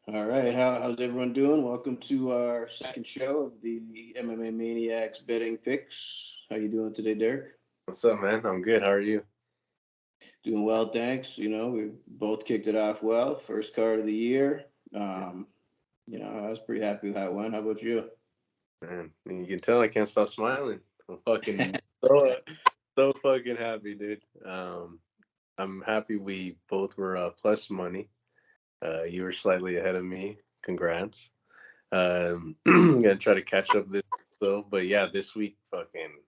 All right, how's everyone doing? Welcome to our second show of the MMA Maniacs betting picks. How you doing today, Derrick? What's up, man? I'm good. How are you? Doing well, thanks. We both kicked it off well. First card of the year. Yeah, Um, I was pretty happy with how it went. How about you? man. You can tell I can't stop smiling. I'm fucking so fucking happy, dude. I'm happy we both were plus money. You were slightly ahead of me. Congrats. Gonna try to catch up this though, but yeah, this week, fucking.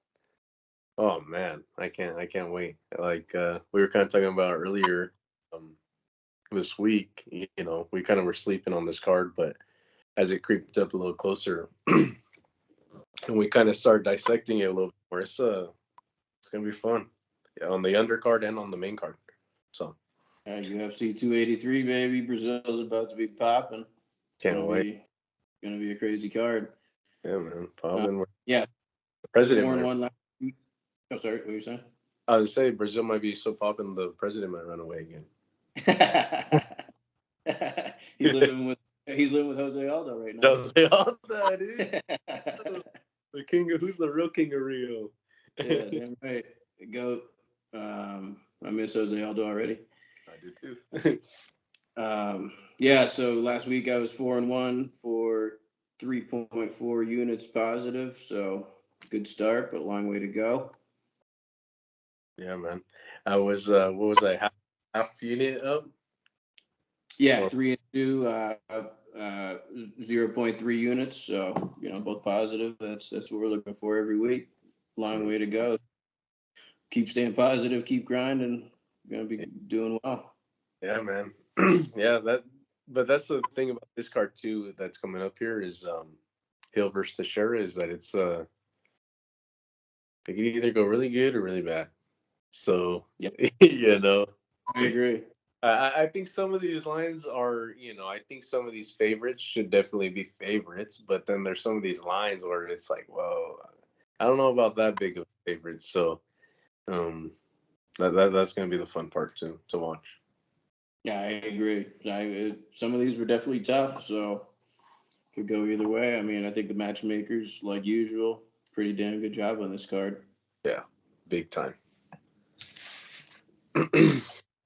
Oh man, I can't wait. Like we were kind of talking about earlier, um, this week. We kind of were sleeping on this card, but as it creeped up a little closer. And we kind of start dissecting it a little bit more. It's gonna be fun, yeah, on the undercard and on the main card. So UFC 283, baby. Brazil's about to be popping. It's can't wait. gonna be a crazy card. Yeah, man. Uh, Popping. yeah, The president four and might. one last week. Oh, sorry, what were you saying? I would say Brazil might be so popping the president might run away again. he's living with he's living with Jose Aldo right now. Jose Aldo, dude. The king of who's the real king of Rio? Yeah, I damn right. The goat. I miss Jose Aldo already. do too. Yeah. So last week I was 4-1 for 3.4 units positive. So good start, but long way to go. Yeah, man. I was what was I half unit up? Yeah, Or 3 and 2, 0.3 units. So both positive. That's what we're looking for every week. Long mm, way to go. Keep staying positive. Keep grinding. Gonna be doing well. yeah, man. Yeah, but that's the thing about this card too that's coming up here is Hill versus Teixera is that it can either go really good or really bad. So Yeah, you know, I agree. I think some of these lines are, I think some of these favorites should definitely be favorites, but then there's some of these lines where it's like, whoa, I don't know about that big of favorites. So um, that's gonna be the fun part to watch. Yeah, I agree. Some of these were definitely tough, so could go either way. I mean, I think the matchmakers, like usual, pretty damn good job on this card. Yeah, big time.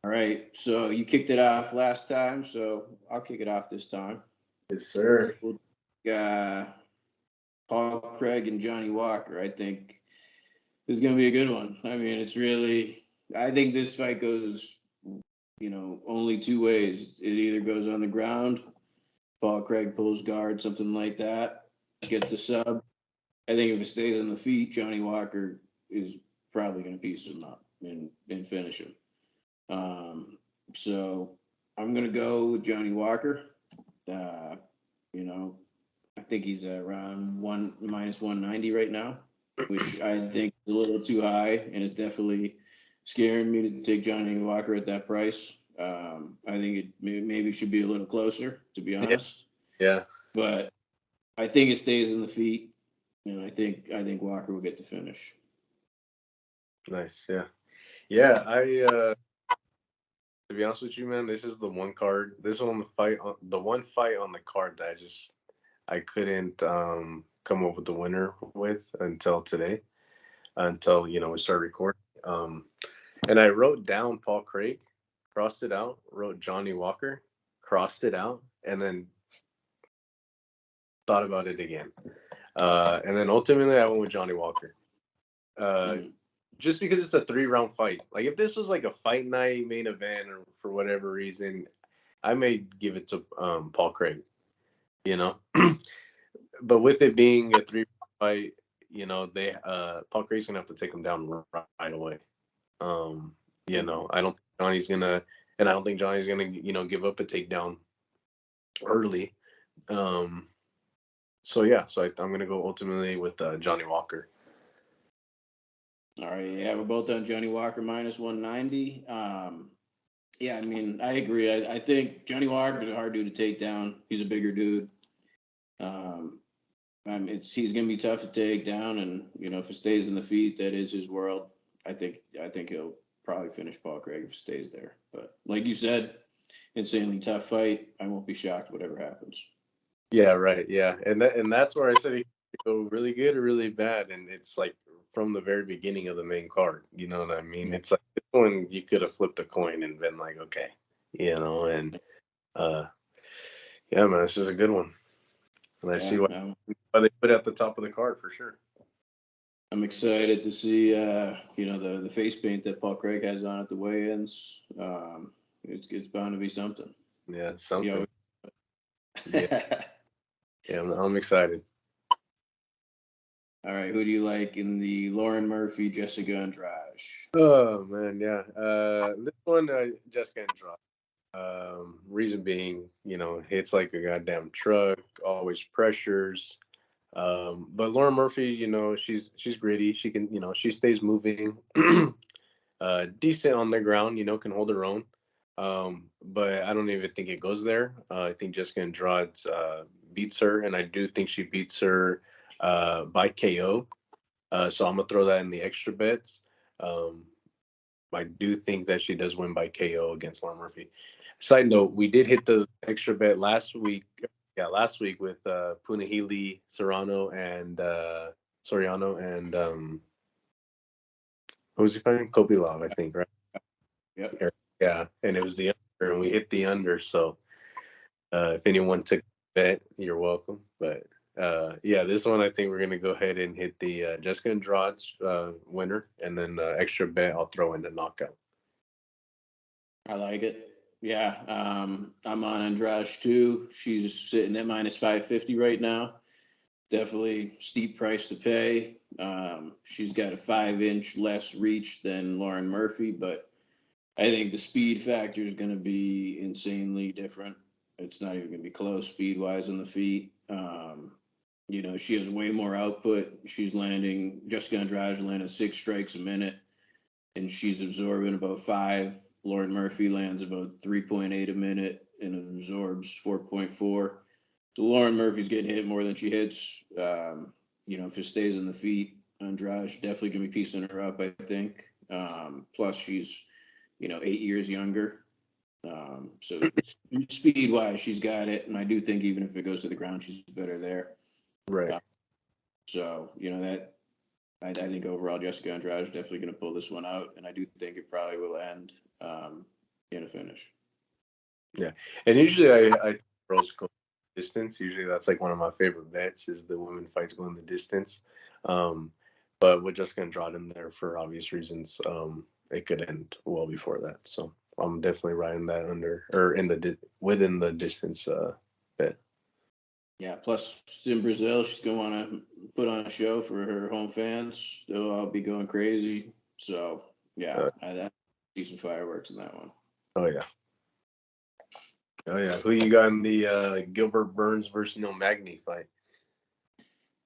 All right, so you kicked it off last time, so I'll kick it off this time. Yes, sir. We'll uh, Paul Craig and Johnny Walker. I think this is going to be a good one. I mean, it's really. I think this fight goes, only two ways. It either goes on the ground, Paul Craig pulls guard, something like that, gets a sub. I think if it stays on the feet, Johnny Walker is probably going to piece him up and finish him. Um, so I'm going to go with Johnny Walker. Uh, you know, I think he's around one minus 190 right now, which I think is a little too high, and it's definitely scaring me to take Johnny Walker at that price. I think it maybe should be a little closer, to be Yeah, honest. yeah, But I think it stays in the feet, and I think Walker will get the finish. nice. Yeah, yeah. To be honest with you, man, this is the one card. This one the one fight on the card that I couldn't come up with the winner with until today, until we started recording. And I wrote down Paul Craig, crossed it out, wrote Johnny Walker, crossed it out, and then thought about it again. And then ultimately, I went with Johnny Walker. Uh, Mm. just because it's a 3 round fight. Like if this was like a fight night main event or for whatever reason, I may give it to Paul Craig. You know, but with it being a 3 fight, they Paul Craig's gonna have to take him down right away. I don't think Johnny's gonna, and I don't think Johnny's gonna, give up a takedown early. Um, so yeah, I'm gonna go ultimately with Johnny Walker. All right, yeah, we're both on Johnny Walker minus 190. Yeah, I mean, I agree. I think Johnny Walker is a hard dude to take down. He's a bigger dude. Um, he's gonna be tough to take down, and if it stays in the feet, that is his world. I think he'll probably finish Paul Craig if it stays there. But like you said, insanely tough fight, I won't be shocked whatever happens. Yeah, right. Yeah, and that's where I said it could go really good or really bad, and it's like from the very beginning of the main card. You know what I mean? Yeah, It's like this one you could have flipped a coin and been like, okay, and uh, yeah, man, this is a good one, and I see yeah. why they put it at the top of the card for sure. I'm excited to see, the face paint that Paul Craig has on at the weigh-ins. It's bound to be something. Yeah, He something. always. Yeah, yeah, I'm excited. All right, who do you like in the Lauren Murphy, Jessica Andrade? Oh man, yeah. This one, Jessica Andrade. Reason being, hits like a goddamn truck, always pressures. But Lauren Murphy, she's gritty. She can, she stays moving, decent on the ground. Can hold her own. But I don't even think it goes there. I think Jessica Andrade beats her, and I do think she beats her by KO. So I'm gonna throw that in the extra bets. Um, I do think that she does win by KO against Lauren Murphy. Side note: we did hit the extra bet last week. Yeah, last week with Punahele Soriano and who was he fighting? Kopilov, I think, right? Yep. Yeah, and it was the under, and we hit the under. So if anyone took the bet, you're welcome. But yeah, this one I think we're gonna go ahead and hit the Jessica Andrade's winner, and then extra bet I'll throw in the knockout. I like it. Yeah, I'm on Andrade too. She's sitting at minus 550 right now. Definitely steep price to pay. She's got a 5-inch less reach than Lauren Murphy, but I think the speed factor is going to be insanely different. It's not even going to be close speed wise on the feet. She has way more output. She's landing, Jessica Andrade landing 6 strikes a minute, and she's absorbing about 5. Lauren Murphy lands about 3.8 a minute and absorbs 4.4. So Lauren Murphy's getting hit more than she hits. If it stays on the feet, Andrade definitely going to be piecing her up, I think. Plus, she's 8 years younger. So speed wise, she's got it, and I do think even if it goes to the ground, she's better there. Right. So that I think overall Jessica Andrade is definitely going to pull this one out, and I do think it probably will end in a finish. Yeah, and usually I girls go distance. Usually that's like one of my favorite bets is the women fights going the distance. Um, but we're just gonna draw them there for obvious reasons. It could end well before that, so I'm definitely riding that under or within the distance bet. Yeah. Plus, she's in Brazil. She's going to want to put on a show for her home fans. They'll all be going crazy. So yeah, Uh, I see some fireworks in that one. oh yeah, oh yeah. Who you got in the Gilbert Burns versus Neil Magny fight?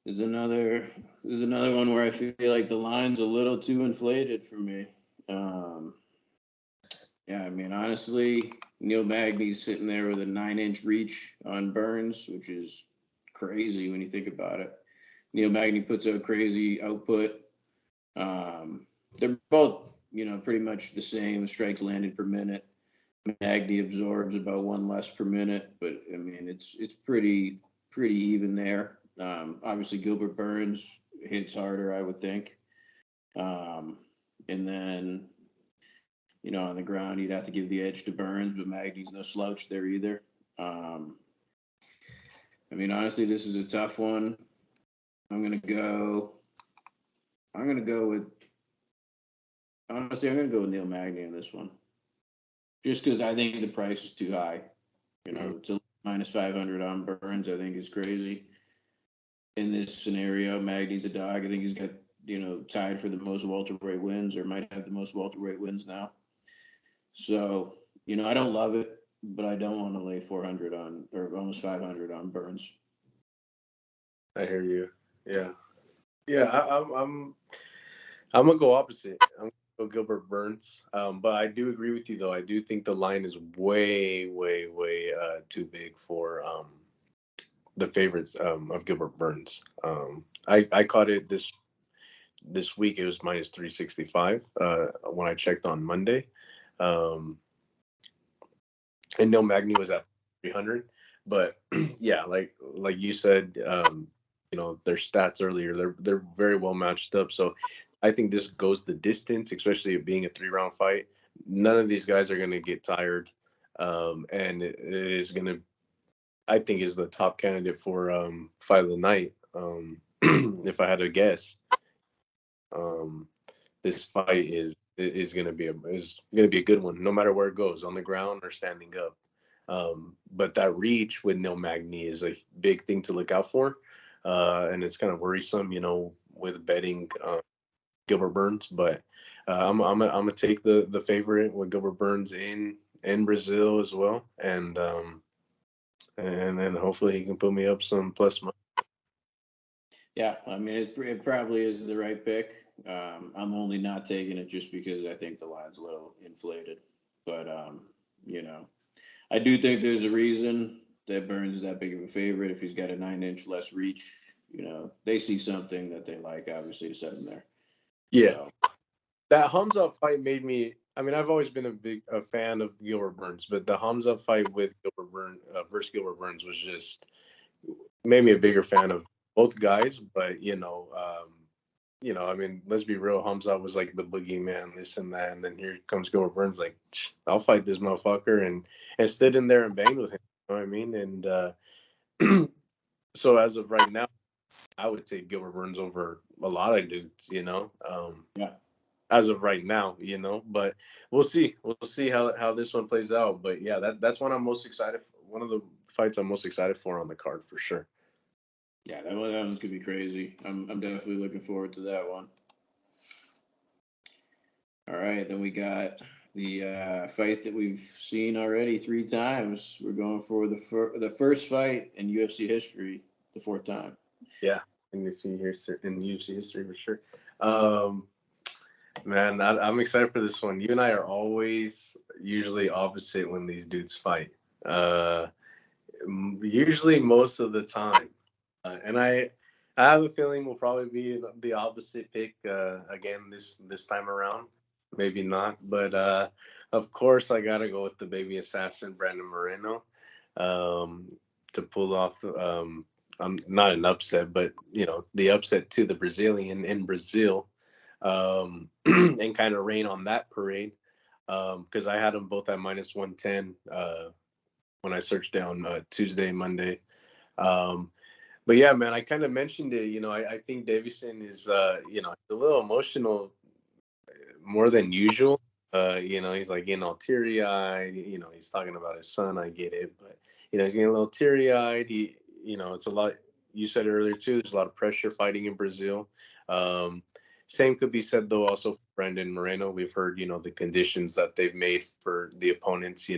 There's another one where I feel like the line's a little too inflated for me. Um, yeah, I mean honestly, Neil Magny's sitting there with a 9-inch reach on Burns, which is crazy when you think about it. Neil Magny puts out crazy output. They're both, pretty much the same strikes landed per minute. Magny absorbs about one less per minute, but I mean it's pretty even there. Obviously Gilbert Burns hits harder, I would think. And then on the ground you'd have to give the edge to Burns, but Magny's no slouch there either. Um, I mean honestly, this is a tough one. I'm gonna go. I'm gonna go with honestly. I'm gonna go with Neil Magny in this one, just because I think the price is too high. Mhm. To minus 500 on Burns, I think is crazy. In this scenario, Magny's a dog. I think he's got, tied for the most welterweight wins or might have the most welterweight wins now. So, I don't love it, but I don't want to lay 400 on or almost 500 on Burns. I hear you. Yeah, yeah. I'm gonna go opposite. I'm gonna go Gilbert Burns. But I do agree with you though. I do think the line is way, way, way too big for the favorites of Gilbert Burns. I caught it this week. It was minus 365 when I checked on Monday. Um, and Neil Magny was at 300. But yeah, like you said, their stats earlier, they're very well matched up. So I think this goes the distance, especially it being a 3 round fight. None of these guys are going to get tired, and it is going to, I think, is the top candidate for fight of the night. If I had to guess, um, this fight is going to be a good one, no matter where it goes, on the ground or standing up. But that reach with Neil Magny is a big thing to look out for, and it's kind of worrisome, with betting Gilbert Burns. But I'm gonna take the favorite with Gilbert Burns in Brazil as well, and then hopefully he can put me up some plus money. Yeah, I mean, it probably is the right pick. I'm only not taking it just because I think the line's a little inflated. But, you know, I do think there's a reason that Burns is that big of a favorite. If he's got a 9 inch less reach, they see something that they like, obviously, to set him there. Yeah, So, that Hamza fight made me. I mean, I've always been a fan of Gilbert Burns, but the Hamza fight with Gilbert Burns versus Gilbert Burns was just made me a bigger fan of both guys. But I mean, let's be real. Hamza was like the boogeyman, this and that, and then here comes Gilbert Burns, like, I'll fight this motherfucker, and stood in there and banged with him. You know what I mean? And so as of right now, I would take Gilbert Burns over a lot of dudes. yeah. As of right now, but we'll see. We'll see how this one plays out. But yeah, that's one I'm most excited for. One of the fights I'm most excited for on the card for sure. Yeah, that one's going to be crazy. I'm definitely looking forward to that one. All right, then we got the fight that we've seen already 3 times. We're going for the first fight in UFC history, the fourth time. Yeah, in UFC history for sure. Um, Man, I'm excited for this one. You and I are always usually opposite when these dudes fight. Uh, Usually most of the time, and I have a feeling we'll probably be in the opposite pick again this time around. Maybe not, but of course I gotta go with the baby assassin Brandon Moreno um, to pull off. Not an upset, but the upset to the Brazilian in Brazil, and kind of rain on that parade. Because I had them both at -110 when I searched down Tuesday, Monday. Um, but yeah, man, I kind of mentioned it. I think Davison is, a little emotional more than usual. He's like getting all teary eyed. He's talking about his son. I get it, but he's getting a little teary eyed. It's a lot. You said earlier too. There's a lot of pressure fighting in Brazil. Um, Same could be said though also for Brandon Moreno. We've heard the conditions that they've made for the opponents.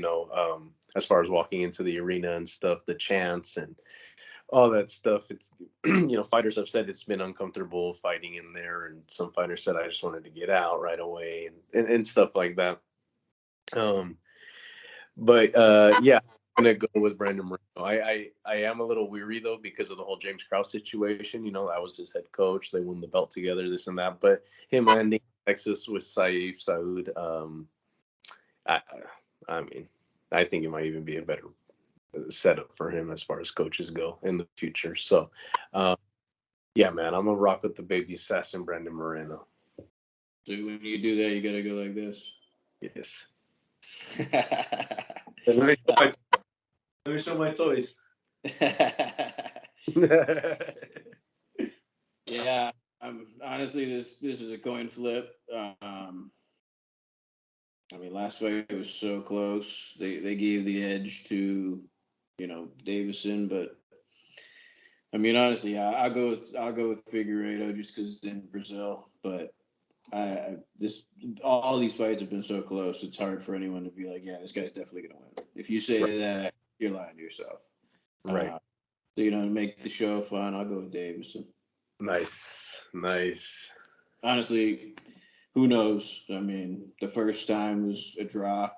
As far as walking into the arena and stuff, the chants and all that stuff. It's fighters have said it's been uncomfortable fighting in there, and some fighters said I just wanted to get out right away and stuff like that. Um, but yeah, I'm gonna go with Brandon Moreno. I am a little weary though because of the whole James Krause situation. I was his head coach. They won the belt together, this and that. But him landing in Texas with Saif Saud, I, I mean, I think it might even be a better setup for him as far as coaches go in the future. So, yeah, man, I'm gonna rock with the baby assassin Brandon Moreno. So when you do that, you got to go like this. Yes. Let me show my, let me show my toys. Yeah, honestly, this is a coin flip. I mean, last fight was so close. They gave the edge to Davison, but I mean, honestly, yeah, I'll go with Figueiredo just because it's in Brazil. But this all these fights have been so close. It's hard for anyone to be like, yeah, this guy's definitely gonna win. If you say that, you're lying to yourself. Right. So to make the show fun, I'll go with Davison. Nice. Nice. Honestly, who knows? I mean, the first time was a draw.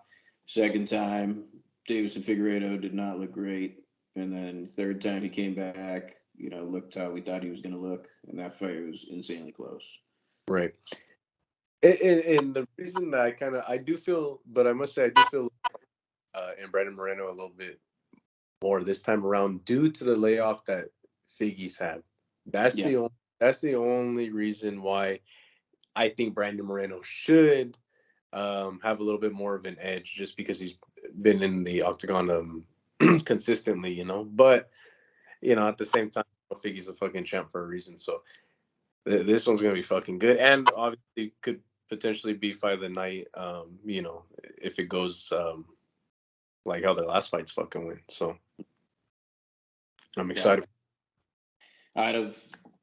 Second time, Davison Figueiredo did not look great, and then third time he came back. Looked how we thought he was going to look, and that fight was insanely close. Right. And the reason that I do feel, but I must say I do feel and Brandon Moreno a little bit more this time around due to the layoff that Figgy's had. That's Yeah. the only reason why I think Brandon Moreno should have a little bit more of an edge, just because he's been in the octagon consistently, But at the same time, Figgy's a fucking champ for a reason. So this one's gonna be fucking good, and obviously could potentially be fight of the night. If it goes like how their last fights fucking went. So I'm excited. Out of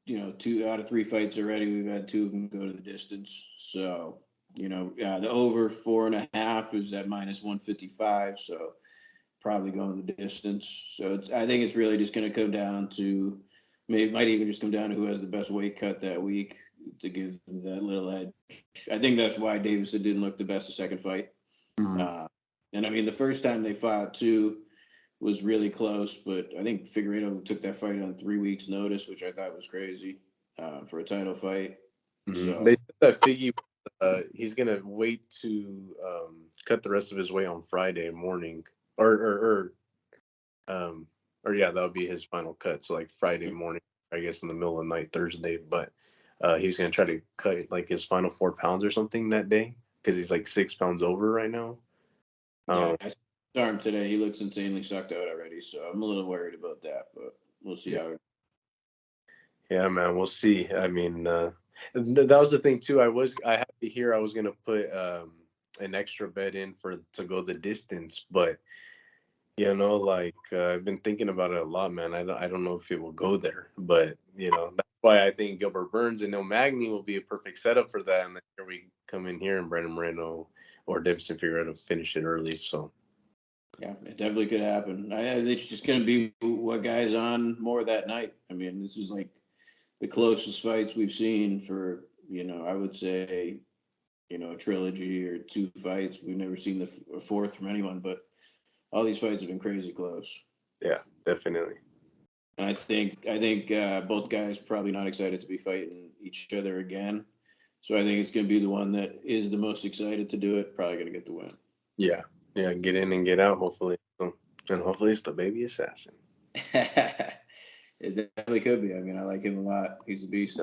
2 out of 3 fights already, we've had 2 of them go to the distance. So the over 4.5 is at -155. So probably going the distance. So I think it's really just going to come down to, might even just come down to who has the best weight cut that week to give them that little edge. I think that's why Davison didn't look the best the second fight. Mm-hmm. And I mean, the first time they fought too was really close, but I think Figueiredo took that fight on 3 weeks' notice, which I thought was crazy for a title fight. Mm-hmm. So They said that Figgy, he's gonna wait to cut the rest of his weight on Friday morning, um, or yeah, that would be his final cut. So like Friday morning, I guess in the middle of the night, Thursday. But he was gonna try to cut like his final 4 pounds or something that day because he's like 6 pounds over right now. yeah, I saw him today. He looks insanely sucked out already, so I'm a little worried about that, but we'll see how it. Yeah, man, we'll see. I mean, that was the thing too. I had to hear I was gonna put an extra bet in to go the distance, but like I've been thinking about it a lot, man. I don't know if it will go there, but that's why I think Gilbert Burns and No Magny will be a perfect setup for that. And then here we come in here and Brandon Moreno or Davison Figueiredo finish it early. So Yeah, it definitely could happen. I think it's just going to be what guys on more that night. I mean, this is like the closest fights we've seen for, I would say, a trilogy or 2 fights. We've never seen a fourth from anyone, but all these fights have been crazy close. yeah, definitely. And I think both guys probably not excited to be fighting each other again. So I think it's going to be the one that is the most excited to do it, probably going to get the win. Yeah, yeah, get in and get out, hopefully. So, and hopefully it's the baby assassin. It definitely could be. I mean, I like him a lot. He's a beast.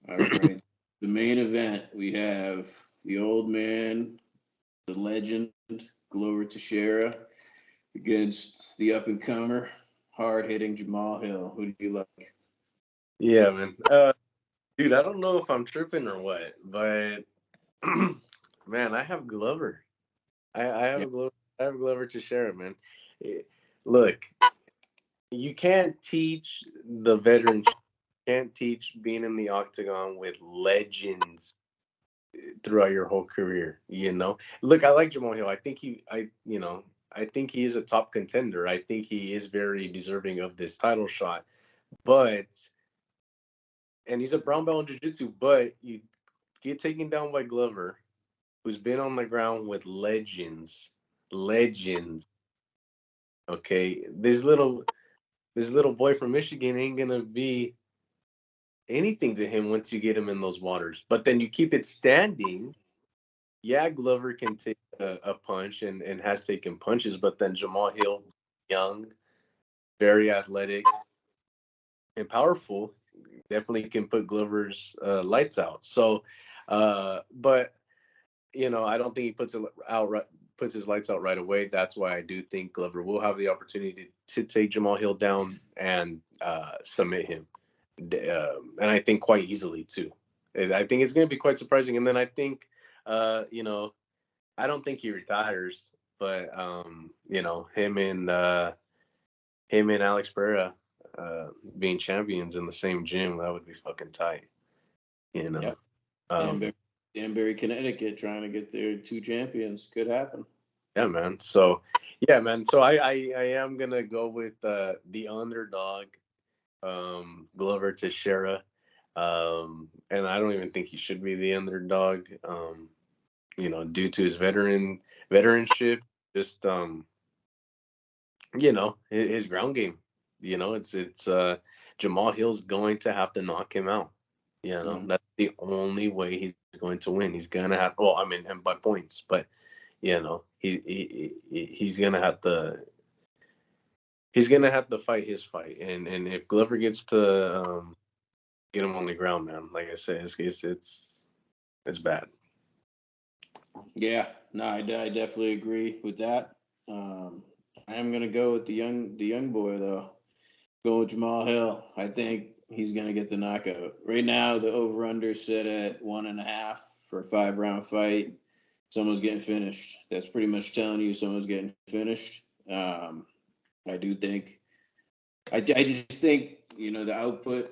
All right. The main event, we have the old man, the legend, Glover Teixeira, against the up and comer, hard hitting Jamal Hill. Who do you like? Yeah, man. Dude, I don't know if I'm tripping or what, but man, I have Glover. I Yeah. have Glover. I have Glover to share it, man. Look, you can't teach the veteran. Can't teach being in the octagon with legends throughout your whole career. Look, I like Jamal Hill. I think he is a top contender. I think he is very deserving of this title shot, but and he's a brown belt in jiu-jitsu. But you get taken down by Glover, who's been on the ground with legends. Okay, this little boy from Michigan ain't gonna be anything to him once you get him in those waters. But then you keep it standing. Yeah, Glover can take a punch and has taken punches, but then Jamal Hill, young, very athletic and powerful, definitely can put Glover's lights out. So, but I don't think he puts his lights out right away. That's why I do think Glover will have the opportunity to take Jamal Hill down and submit him, and I think quite easily too. I think it's going to be quite surprising. And then I think, I don't think he retires, but him and Alex Pereira being champions in the same gym, that would be fucking tight. Yeah. Um, Danbury, Connecticut, trying to get their 2 champions. Could happen. Yeah, man. So, yeah, man. So I am gonna go with the underdog, Glover Teixeira, and I don't even think he should be the underdog, due to his veteranship, just his ground game. It's Jamal Hill's going to have to knock him out. Mhm. That's the only way he's going to win. He's gonna have. Well, I mean, and by points, but. he's gonna have to. He's gonna have to fight his fight, and if Glover gets to get him on the ground, man, like I said, it's bad. Yeah, no, I definitely agree with that. I am gonna go with the young boy though. Go with Jamal Hill. I think he's gonna get the knockout. Right now, the over under set at 1.5 for a 5 round fight. Someone's getting finished. That's pretty much telling you someone's getting finished. I do think. I just think the output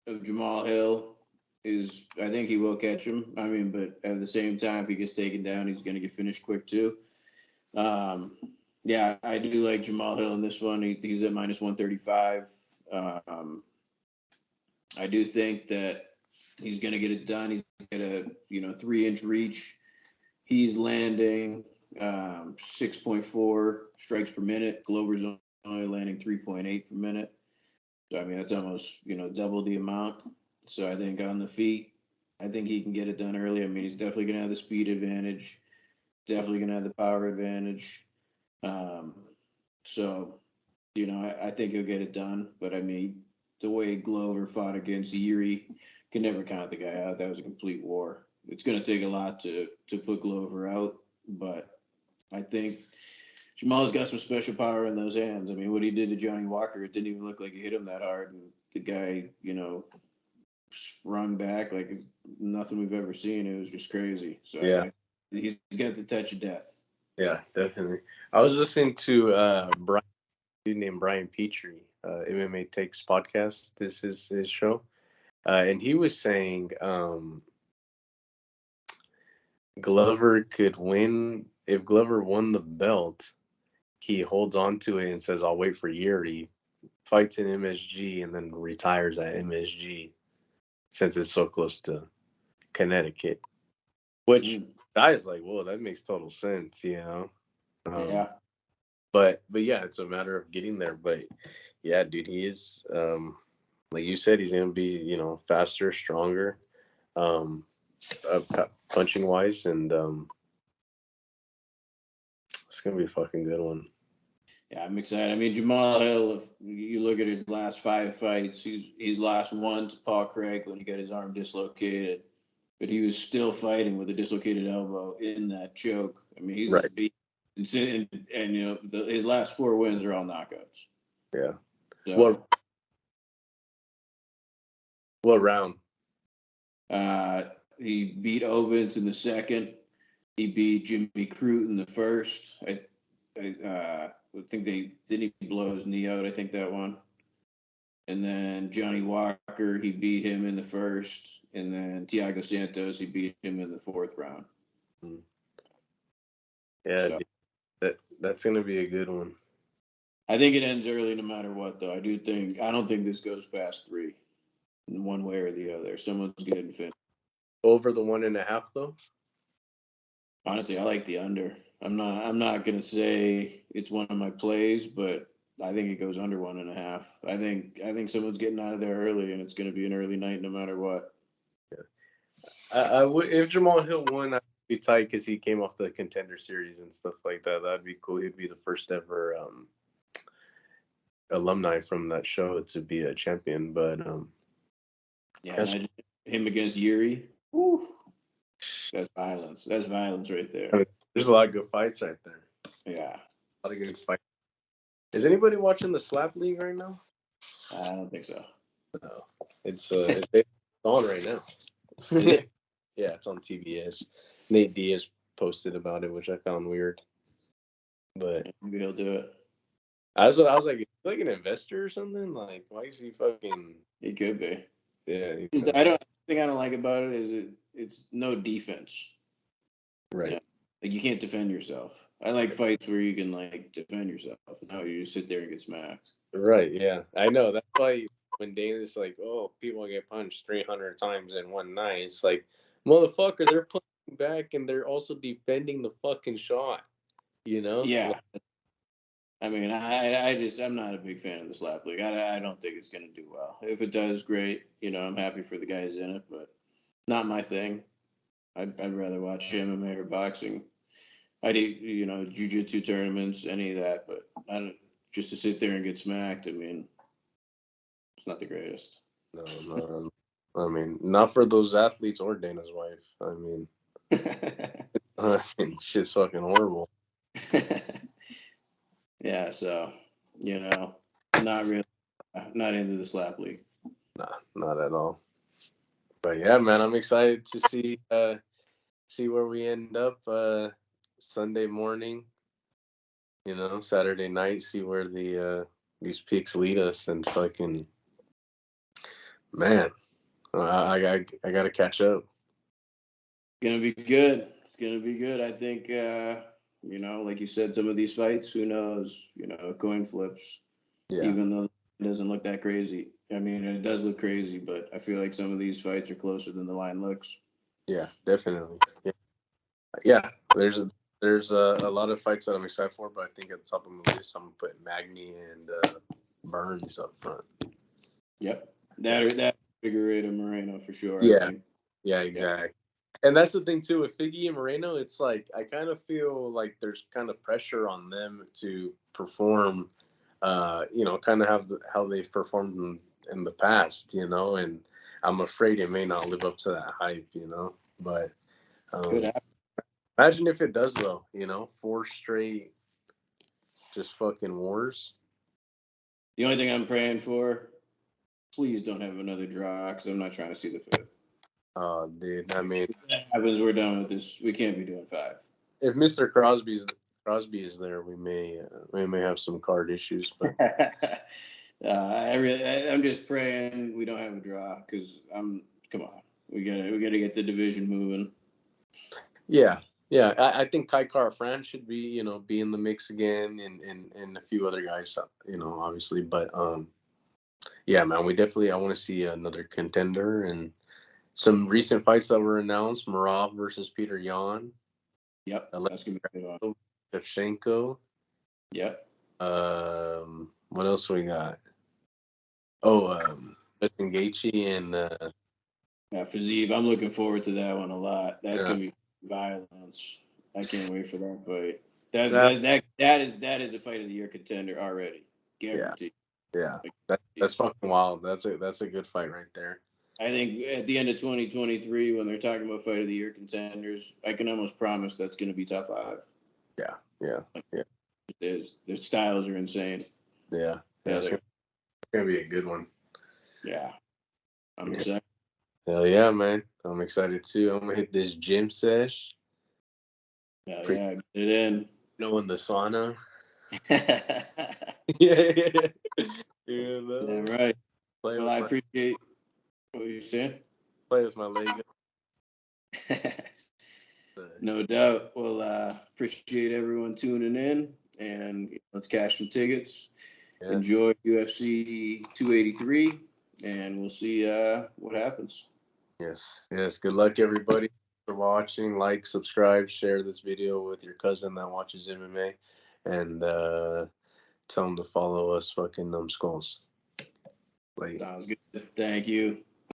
of Jamal Hill is. I think he will catch him. I mean, but at the same time, if he gets taken down, he's gonna get finished quick too. Um, yeah, I do like Jamal Hill in this one. He's at -135. Um, I do think that he's going to get it done. He's got a 3-inch reach. He's landing 6.4 strikes per minute. Glover's only landing 3.8 per minute. So I mean that's almost double the amount. So I think on the feet, I think he can get it done early. I mean he's definitely going to have the speed advantage. Definitely going to have the power advantage. Um, so I think he'll get it done. But I mean, the way Glover fought against Yuri, can never count the guy out. That was a complete war. It's going to take a lot to put Glover out, but I think Jamal's got some special power in those hands. I mean, what he did to Johnny Walker, it didn't even look like he hit him that hard, and the guy, sprung back like nothing we've ever seen. It was just crazy. So Yeah, he's got the touch of death. yeah, definitely. I was listening to Brian, a dude named Brian Petrie, MMA Takes podcast. This is his show, and he was saying Glover could win if Glover won the belt. He holds on to it and says, "I'll wait for Yuri." Fights in MSG and then retires at MSG since it's so close to Connecticut. Which guys like, whoa, that makes total sense. Yeah. But yeah, it's a matter of getting there. But yeah, dude, he is like you said, he's gonna be faster, stronger, um, punching wise, and it's gonna be a fucking good one. Yeah, I'm excited. I mean, Jamal Hill, if you look at his last 5 fights, he's lost one to Paul Craig when he got his arm dislocated, but he was still fighting with a dislocated elbow in that choke. I mean, he's a Right. beast. And his last 4 wins are all knockouts. Yeah. So, What round? he beat Ovens in the second. He beat Jimmy Crute in the first. I think they didn't he blow his knee out. I think that one. And then Johnny Walker, he beat him in the first. And then Thiago Santos, he beat him in the 4th round. Yeah, so, that's gonna be a good one. I think it ends early no matter what, though. I don't think this goes past 3 in one way or the other. Someone's getting finished. Over the 1.5 though? Honestly, I like the under. I'm not gonna say it's one of my plays, but I think it goes under 1.5. I think someone's getting out of there early, and it's gonna be an early night no matter what. Yeah. I would if Jamal Hill won, I'd be tight because he came off the Contender Series and stuff like that. That'd be cool. He'd be the first ever alumni from that show to be a champion. But yeah, him against Yuri. Whew. That's violence. That's violence right there. There's a lot of good fights right there. Yeah. A lot of good fights. Is anybody watching the Slap League right now? I don't think so. No. It's on right now. Is it? Yeah, it's on TBS. Nate Diaz posted about it, which I found weird. But maybe he'll do it. I was like, is he like an investor or something? Like, why is he fucking? He could be. Yeah. The thing I don't like about it is it's no defense. Right. Yeah. Like you can't defend yourself. I like fights where you can like defend yourself. Now you just sit there and get smacked. Right. Yeah, I know. That's why when Dana's like, "Oh, people get punched 300 times in one night," it's like, motherfucker, they're punching back and they're also defending the fucking shot. Yeah. I mean, I'm not a big fan of the slap league. I don't think it's going to do well. If it does, great. I'm happy for the guys in it, but not my thing. I'd rather watch MMA or boxing. I do, jiu-jitsu tournaments, any of that, but I don't just to sit there and get smacked. I mean, it's not the greatest. No, no. I mean, not for those athletes or Dana's wife. I mean, shit's fucking horrible. Yeah, so not really, not into the slap league. Nah, not at all. But yeah, man, I'm excited to see where we end up Sunday morning. Saturday night. See where these picks lead us, and fucking man, I gotta catch up. Gonna be good. It's gonna be good. I think like you said, some of these fights, who knows? Coin flips. Yeah, Even though it doesn't look that crazy. I mean, it does look crazy, but I feel like some of these fights are closer than the line looks. yeah, definitely. Yeah. There's a lot of fights that I'm excited for, but I think at the top of my list, I'm gonna put Magny and Burns up front. Yep, that Figueroa Moreno for sure. I Yeah, think. yeah, exactly. And that's the thing too with Figgy and Moreno. It's like I kind of feel like there's kind of pressure on them to perform. Kind of how they've performed in the past. And I'm afraid it may not live up to that hype. But Could happen. imagine if it does though. 4 straight just fucking wars. The only thing I'm praying for, please don't have another draw, because I'm not trying to see the fifth. Oh, dude. I mean, If that happens, we're done with this. We can't be doing 5. if Mr. Crosby is there, we may have some card issues, but I'm just praying we don't have a draw, because come on, we gotta get the division moving. yeah, I think Kai Kara France should be in the mix again, and a few other guys, obviously, but yeah, man, I want to see another contender and some recent fights that were announced: Marav versus Peter Yan. Yep, that's gonna be a good one. Shevchenko. Yep. What else we got? Oh, Justin Gaethje and Yeah, Fiziev, I'm looking forward to that one a lot. That's yeah. gonna be violence. I can't wait for that fight. That's That, that is a fight of the year contender already, yeah, guaranteed. yeah. That's fucking wild. That's a good fight right there. I think at the end of 2023, when they're talking about fight of the year contenders, I can almost promise that's going to be top 5. Yeah, yeah, yeah, Their styles are insane. yeah. It's gonna be a good one. Yeah, I'm Yeah. excited. Hell yeah, man! I'm excited too. I'm gonna hit this gym sesh. Yeah, get it in. In the sauna. Yeah, Yeah. right. Play Well, with I my appreciate what you're saying. play with my leg. No doubt. Well, appreciate everyone tuning in, and let's cash some tickets. Yeah. Enjoy UFC 283, and we'll see what happens. Yes. Good luck, everybody, for watching. Like, subscribe, share this video with your cousin that watches MMA, and tell them to follow us, fucking numbskulls. Sounds good. Thank you.